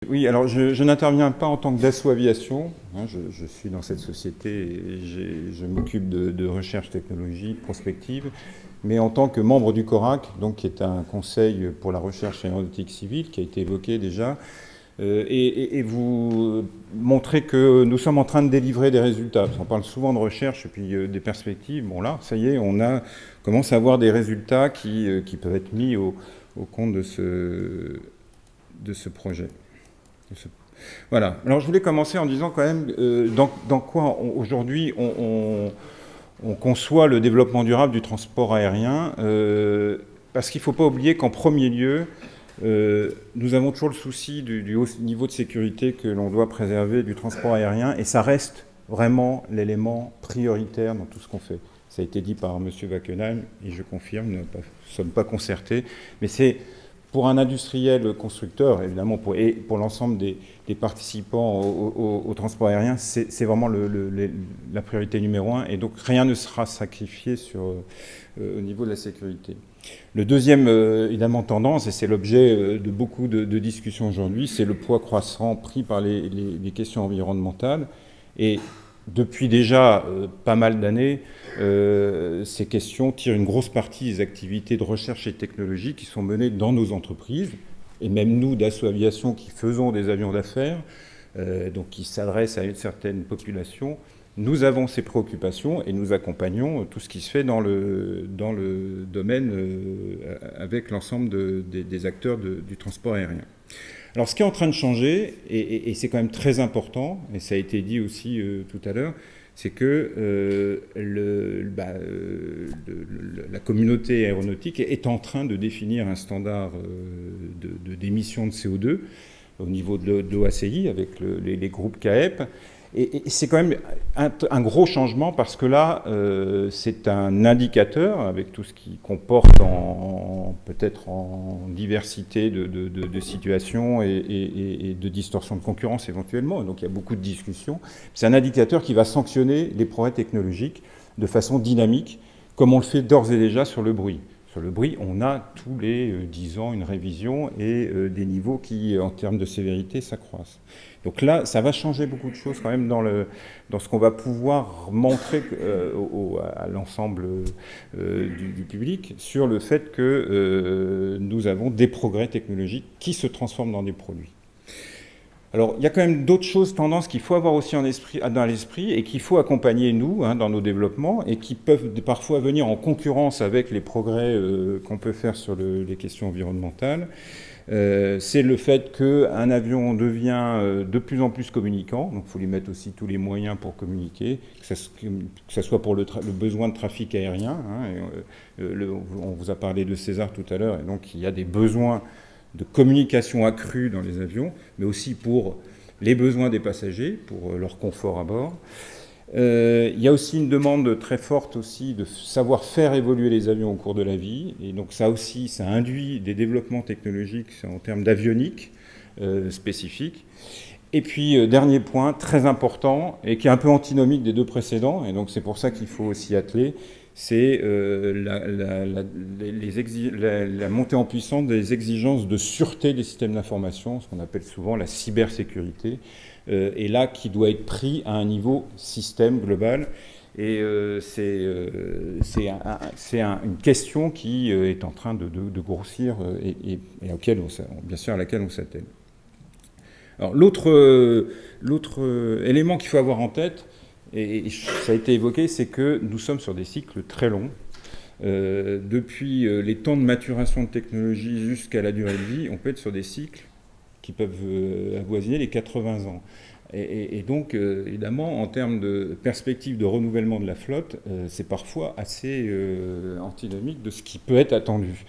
Oui, alors je n'interviens pas en tant que Dassault Aviation, hein, je suis dans cette société et je m'occupe de recherche technologique, prospective, mais en tant que membre du CORAC, donc, qui est un conseil pour la recherche aéronautique civile, qui a été évoqué déjà, et vous montrer que nous sommes en train de délivrer des résultats. On parle souvent de recherche et puis des perspectives. Bon là, ça y est, commence à avoir des résultats qui peuvent être mis au compte de ce projet. Voilà. Alors je voulais commencer en disant quand même dans quoi aujourd'hui on conçoit le développement durable du transport aérien, parce qu'il ne faut pas oublier qu'en premier lieu, nous avons toujours le souci du haut niveau de sécurité que l'on doit préserver du transport aérien, et ça reste vraiment l'élément prioritaire dans tout ce qu'on fait. Ça a été dit par M. Wackenheim, et je confirme, nous ne sommes pas concertés, mais c'est pour un industriel constructeur, évidemment, et pour l'ensemble des participants au transport aérien, c'est vraiment la priorité numéro 1, et donc rien ne sera sacrifié au niveau de la sécurité. Le deuxième, évidemment, tendance, et c'est l'objet de beaucoup de discussions aujourd'hui, c'est le poids croissant pris par les questions environnementales. Et depuis déjà pas mal d'années, ces questions tirent une grosse partie des activités de recherche et technologie qui sont menées dans nos entreprises, et même nous, Dassault Aviation, qui faisons des avions d'affaires, donc qui s'adressent à une certaine population, nous avons ces préoccupations et nous accompagnons tout ce qui se fait dans le domaine avec l'ensemble des acteurs du transport aérien. Alors ce qui est en train de changer, et c'est quand même très important, et ça a été dit aussi tout à l'heure, c'est que la communauté aéronautique est en train de définir un standard d'émissions de CO2 au niveau de l'OACI avec les groupes CAEP. Et c'est quand même un gros changement parce que là, c'est un indicateur avec tout ce qui comporte peut-être en diversité de situations et de distorsions de concurrence éventuellement. Donc il y a beaucoup de discussions. C'est un indicateur qui va sanctionner les progrès technologiques de façon dynamique, comme on le fait d'ores et déjà sur le bruit. Sur le bruit, on a tous les 10 ans une révision et des niveaux qui, en termes de sévérité, s'accroissent. Donc là, ça va changer beaucoup de choses quand même dans ce qu'on va pouvoir montrer à l'ensemble du public sur le fait que nous avons des progrès technologiques qui se transforment dans des produits. Alors, il y a quand même d'autres choses, tendances qu'il faut avoir aussi dans l'esprit et qu'il faut accompagner, nous, dans nos développements, et qui peuvent parfois venir en concurrence avec les progrès qu'on peut faire sur les questions environnementales. C'est le fait qu'un avion devient de plus en plus communicant, donc il faut lui mettre aussi tous les moyens pour communiquer, que ce soit pour le besoin de trafic aérien. On vous a parlé de César tout à l'heure, et donc il y a des besoins de communication accrue dans les avions, mais aussi pour les besoins des passagers, pour leur confort à bord. Il y a aussi une demande très forte aussi de savoir faire évoluer les avions au cours de la vie, et donc ça aussi, ça induit des développements technologiques en termes d'avionique spécifiques. Et puis, dernier point, très important, et qui est un peu antinomique des deux précédents, et donc c'est pour ça qu'il faut s'y atteler, c'est la montée en puissance des exigences de sûreté des systèmes d'information, ce qu'on appelle souvent la cybersécurité, et là qui doit être pris à un niveau système global. Et c'est une question qui est en train de grossir et bien sûr à laquelle on s'attelle. Alors l'autre élément qu'il faut avoir en tête, et ça a été évoqué, c'est que nous sommes sur des cycles très longs. Depuis les temps de maturation de technologie jusqu'à la durée de vie, on peut être sur des cycles qui peuvent avoisiner les 80 ans. Et donc, évidemment, en termes de perspective de renouvellement de la flotte, c'est parfois assez antinomique de ce qui peut être attendu.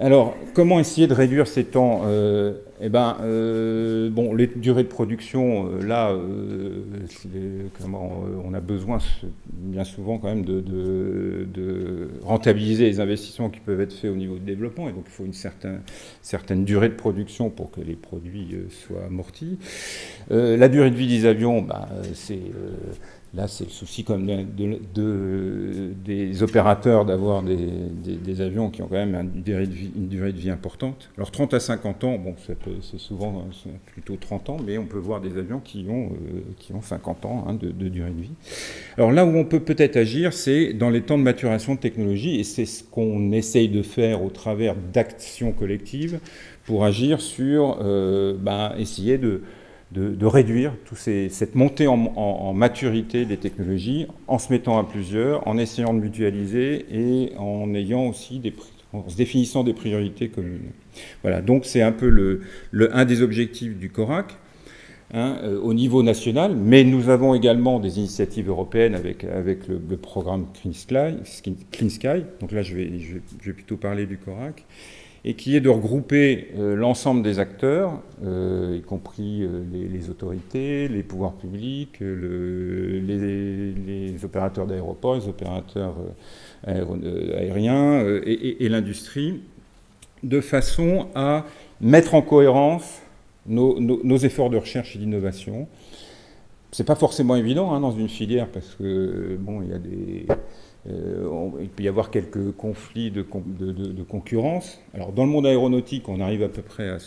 Alors, comment essayer de réduire ces temps les durées de production, on a besoin bien souvent quand même de rentabiliser les investissements qui peuvent être faits au niveau du développement, et donc il faut une certaine durée de production pour que les produits soient amortis. La durée de vie des avions, c'est Là, c'est le souci quand même des opérateurs d'avoir des avions qui ont quand même une durée de vie importante. Alors 30 à 50 ans, bon, c'est souvent plutôt 30 ans, mais on peut voir des avions qui ont 50 ans hein, de durée de vie. Alors là où on peut peut-être agir, c'est dans les temps de maturation de technologie, et c'est ce qu'on essaye de faire au travers d'actions collectives pour agir sur essayer de réduire cette montée en maturité des technologies en se mettant à plusieurs, en essayant de mutualiser et en ayant aussi en se définissant des priorités communes. Voilà, donc c'est un peu un des objectifs du CORAC hein, au niveau national, mais nous avons également des initiatives européennes avec le programme Clean Sky. Donc là, je vais plutôt parler du CORAC. Et qui est de regrouper l'ensemble des acteurs, y compris les autorités, les pouvoirs publics, les opérateurs d'aéroports, les opérateurs aériens et l'industrie, de façon à mettre en cohérence nos efforts de recherche et d'innovation. C'est pas forcément évident hein, dans une filière parce que bon, il y a il peut y avoir quelques conflits de concurrence. Alors, dans le monde aéronautique, on arrive à peu près à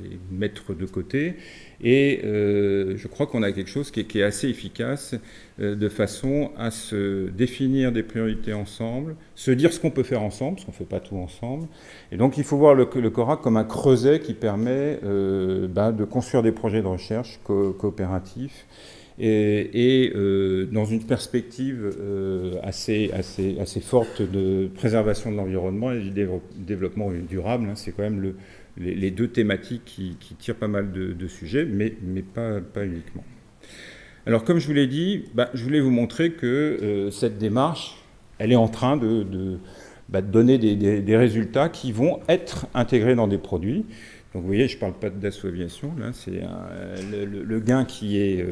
les mettre de côté. Et je crois qu'on a quelque chose qui est assez efficace de façon à se définir des priorités ensemble, se dire ce qu'on peut faire ensemble, parce qu'on ne fait pas tout ensemble. Et donc, il faut voir le CORAC comme un creuset qui permet de construire des projets de recherche coopératifs et dans une perspective assez forte de préservation de l'environnement et du développement durable. Hein, c'est quand même les deux thématiques qui tirent pas mal de sujets, mais pas uniquement. Alors, comme je vous l'ai dit, je voulais vous montrer que cette démarche, elle est en train de donner des résultats qui vont être intégrés dans des produits. Donc, vous voyez, je ne parle pas de Dassault Aviation, là, c'est le gain qui est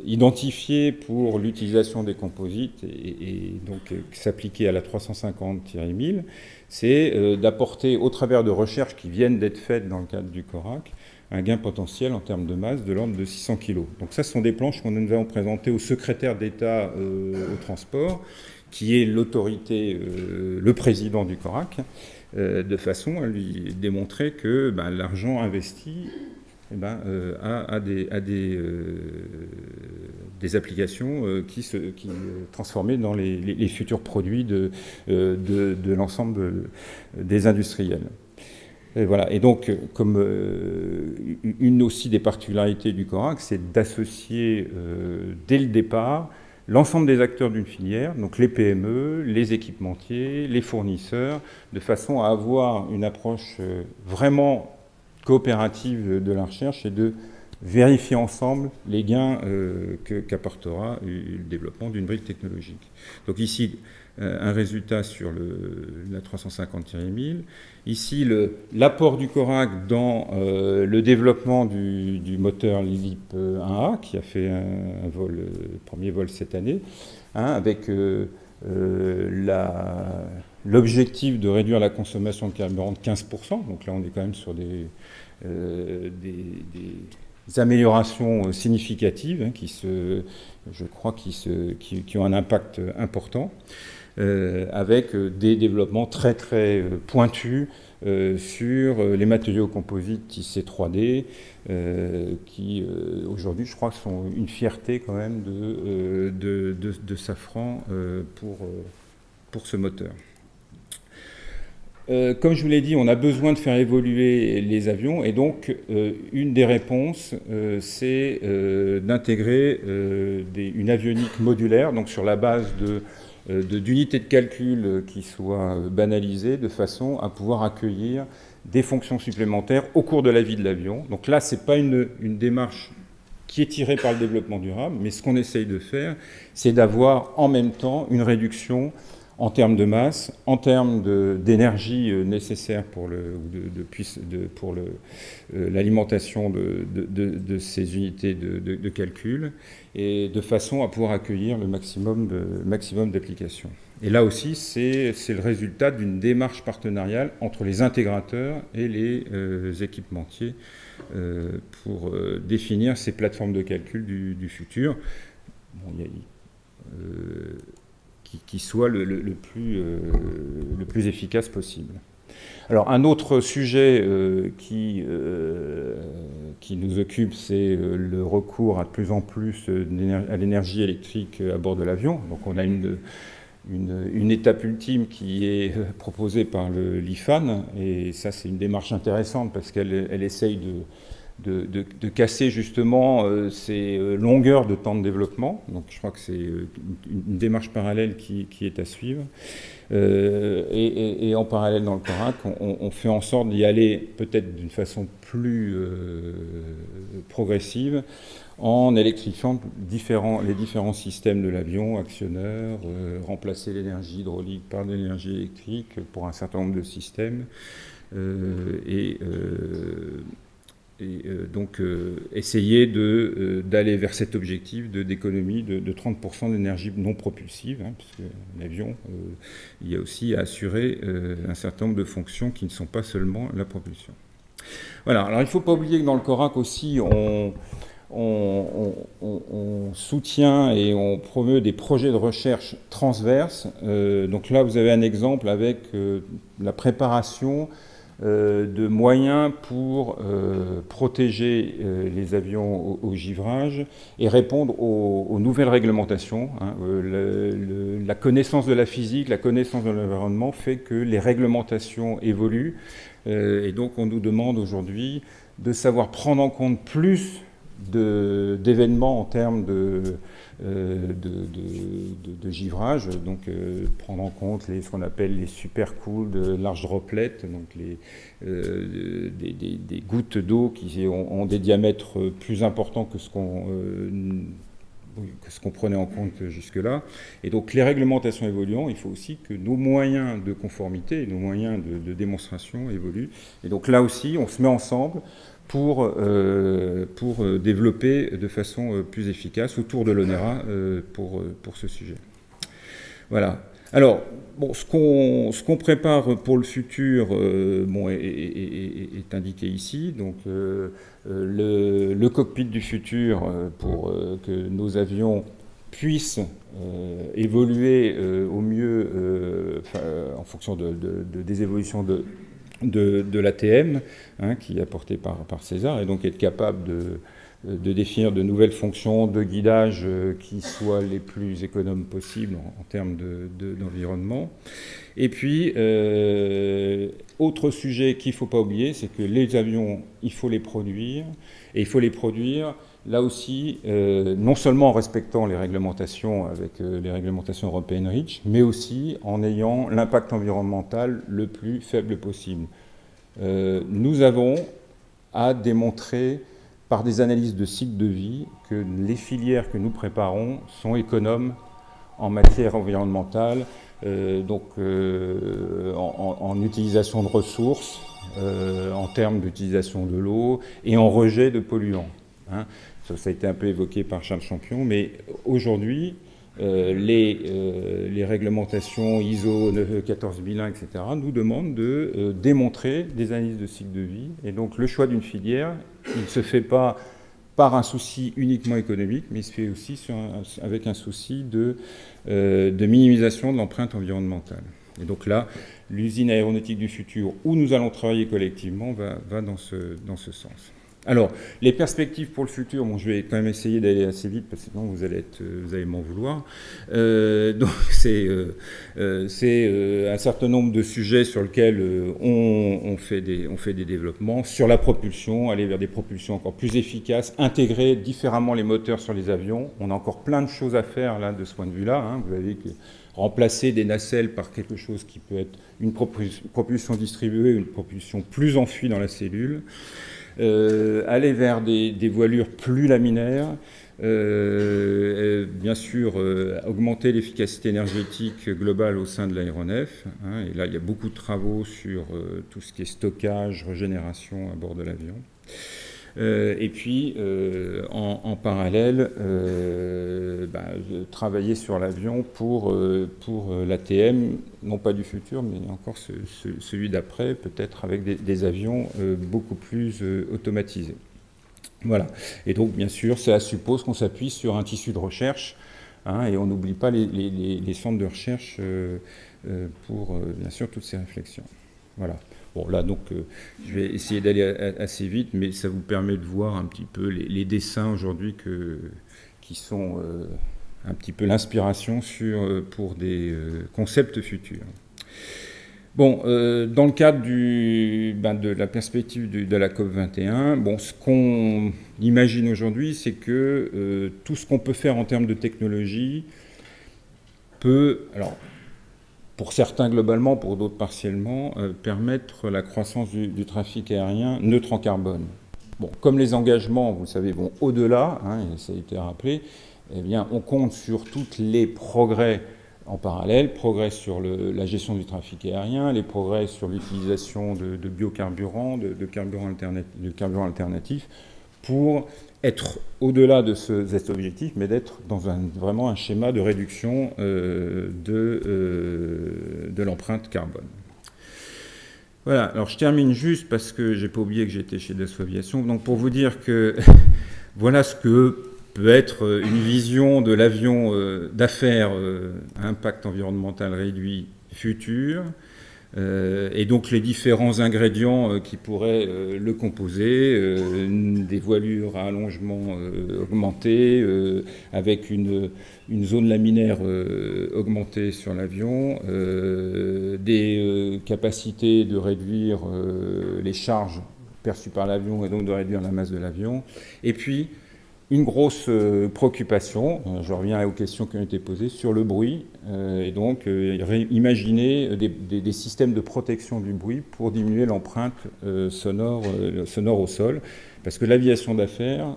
identifié pour l'utilisation des composites et donc s'appliquer à la 350-1000, c'est d'apporter, au travers de recherches qui viennent d'être faites dans le cadre du CORAC, un gain potentiel en termes de masse de l'ordre de 600 kg. Donc ça, ce sont des planches que nous avons présentées au secrétaire d'État au transport, qui est l'autorité, le président du CORAC, de façon à lui démontrer que l'argent investi a des applications qui transformées dans les futurs produits de l'ensemble des industriels. Et voilà. Et donc, comme une aussi des particularités du CORAC, c'est d'associer dès le départ l'ensemble des acteurs d'une filière, donc les PME, les équipementiers, les fournisseurs, de façon à avoir une approche vraiment coopérative de la recherche et de vérifier ensemble les gains qu'apportera le développement d'une brique technologique. Donc ici, un résultat sur la 350-1000. Ici, l'apport du CORAC dans le développement du moteur LILIP 1A, qui a fait un premier vol cette année, hein, avec l'objectif de réduire la consommation de carburant de 15%. Donc là, on est quand même sur des améliorations significatives hein, je crois, qui ont un impact important, avec des développements très très pointus sur les matériaux composites tissés 3D, qui aujourd'hui, je crois, sont une fierté quand même de Safran pour ce moteur. Comme je vous l'ai dit, on a besoin de faire évoluer les avions et donc une des réponses, c'est d'intégrer une avionique modulaire, donc sur la base d'unités de calcul qui soient banalisées de façon à pouvoir accueillir des fonctions supplémentaires au cours de la vie de l'avion. Donc là, ce n'est pas une démarche qui est tirée par le développement durable, mais ce qu'on essaye de faire, c'est d'avoir en même temps une réduction en termes de masse, en termes d'énergie nécessaire pour l'alimentation de ces unités de calcul, et de façon à pouvoir accueillir le maximum d'applications. Et là aussi, c'est le résultat d'une démarche partenariale entre les intégrateurs et les équipementiers pour définir ces plateformes de calcul du futur, bon, qui soient le plus efficace possible. Alors un autre sujet qui nous occupe, c'est le recours à de plus en plus à l'énergie électrique à bord de l'avion. Donc on a une étape ultime qui est proposée par l'IFAN, et ça c'est une démarche intéressante parce qu'elle essaye de casser justement ces longueurs de temps de développement. Donc je crois que c'est une démarche parallèle qui est à suivre. Et en parallèle dans le CORAC, on fait en sorte d'y aller peut-être d'une façon plus progressive en électrifiant les différents systèmes de l'avion, actionneurs, remplacer l'énergie hydraulique par de l'énergie électrique pour un certain nombre de systèmes, donc essayer d'aller vers cet objectif d'économie de 30% d'énergie non propulsive, hein, puisque l'avion, il y a aussi à assurer un certain nombre de fonctions qui ne sont pas seulement la propulsion. Voilà, alors il ne faut pas oublier que dans le CORAC aussi, on soutient et on promeut des projets de recherche transverses. Donc là, vous avez un exemple avec la préparation de moyens pour protéger les avions au givrage et répondre aux nouvelles réglementations. Hein. La connaissance de la physique, la connaissance de l'environnement fait que les réglementations évoluent. Et donc on nous demande aujourd'hui de savoir prendre en compte plus d'événements en termes de givrage, donc prendre en compte ce qu'on appelle les supercooled large droplets, donc des gouttes d'eau qui ont des diamètres plus importants que ce qu'on prenait en compte jusque-là. Et donc les réglementations évoluant, il faut aussi que nos moyens de conformité et nos moyens de démonstration évoluent. Et donc là aussi, on se met ensemble pour développer de façon plus efficace autour de l'ONERA pour ce sujet. Voilà. Alors, bon, ce qu'on prépare pour le futur bon, est indiqué ici. Donc, le cockpit du futur pour que nos avions puissent évoluer au mieux en fonction des évolutions de l'ATM, hein, qui est apporté par César, et donc être capable de définir de nouvelles fonctions de guidage qui soient les plus économes possibles en termes d'environnement. Et puis, autre sujet qu'il ne faut pas oublier, c'est que les avions, il faut les produire, et il faut les produire là aussi, non seulement en respectant les réglementations avec les réglementations européennes REACH, mais aussi en ayant l'impact environnemental le plus faible possible. Nous avons à démontrer par des analyses de cycle de vie que les filières que nous préparons sont économes en matière environnementale, en utilisation de ressources, en termes d'utilisation de l'eau et en rejet de polluants. Hein. Ça a été un peu évoqué par Charles Champion, mais aujourd'hui, les réglementations ISO 14001, etc., nous demandent de démontrer des analyses de cycle de vie. Et donc le choix d'une filière, il ne se fait pas par un souci uniquement économique, mais il se fait aussi avec un souci de minimisation de l'empreinte environnementale. Et donc là, l'usine aéronautique du futur, où nous allons travailler collectivement, va dans ce sens. Alors, les perspectives pour le futur, bon, je vais quand même essayer d'aller assez vite, parce que sinon vous allez m'en vouloir. Donc c'est un certain nombre de sujets sur lesquels on fait des développements. Sur la propulsion, aller vers des propulsions encore plus efficaces, intégrer différemment les moteurs sur les avions. On a encore plein de choses à faire là, de ce point de vue-là. Hein. Vous avez remplacer des nacelles par quelque chose qui peut être une propulsion distribuée, une propulsion plus enfuie dans la cellule. Aller vers des voilures plus laminaires, bien sûr augmenter l'efficacité énergétique globale au sein de l'aéronef, hein, et là il y a beaucoup de travaux sur tout ce qui est stockage, régénération à bord de l'avion. Et puis, en parallèle, travailler sur l'avion pour l'ATM, non pas du futur, mais encore celui d'après, peut-être avec des avions beaucoup plus automatisés. Voilà. Et donc, bien sûr, ça suppose qu'on s'appuie sur un tissu de recherche, hein, et on n'oublie pas les centres de recherche pour, bien sûr, toutes ces réflexions. Voilà. Bon, là, donc, je vais essayer d'aller assez vite, mais ça vous permet de voir un petit peu les dessins aujourd'hui qui sont un petit peu l'inspiration pour des concepts futurs. Bon, dans le cadre de la perspective de la COP21, bon, ce qu'on imagine aujourd'hui, c'est que tout ce qu'on peut faire en termes de technologie peut, alors, pour certains globalement, pour d'autres partiellement, permettre la croissance du trafic aérien neutre en carbone. Bon, comme les engagements, vous savez, vont au-delà, hein, et ça a été rappelé, eh bien, on compte sur tous les progrès en parallèle, progrès sur la gestion du trafic aérien, les progrès sur l'utilisation de biocarburants, de carburants alternatifs, pour être au-delà de cet objectif, mais d'être dans vraiment un schéma de réduction de l'empreinte carbone. Voilà, alors je termine juste parce que j'ai pas oublié que j'étais chez Dassault Aviation, donc pour vous dire que voilà ce que peut être une vision de l'avion d'affaires à impact environnemental réduit futur, et donc les différents ingrédients qui pourraient le composer, des voilures à allongement augmenté, avec une zone laminaire augmentée sur l'avion, des capacités de réduire les charges perçues par l'avion et donc de réduire la masse de l'avion, et puis une grosse préoccupation, je reviens aux questions qui ont été posées, sur le bruit, et donc imaginer des systèmes de protection du bruit pour diminuer l'empreinte sonore au sol, parce que l'aviation d'affaires,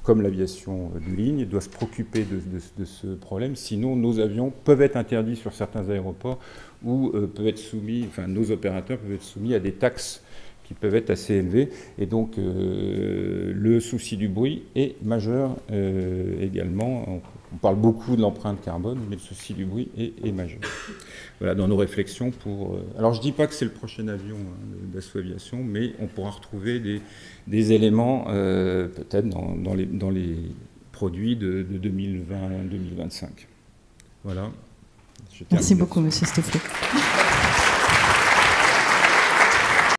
comme l'aviation de ligne, doit se préoccuper de ce problème, sinon nos avions peuvent être interdits sur certains aéroports ou peuvent être soumis, enfin nos opérateurs peuvent être soumis à des taxes qui peuvent être assez élevés, et donc le souci du bruit est majeur également. On parle beaucoup de l'empreinte carbone, mais le souci du bruit est majeur. Voilà, dans nos réflexions pour... alors je ne dis pas que c'est le prochain avion Dassault Aviation, mais on pourra retrouver des éléments peut-être dans les produits de 2020-2025. Voilà. Merci beaucoup, monsieur Steffley.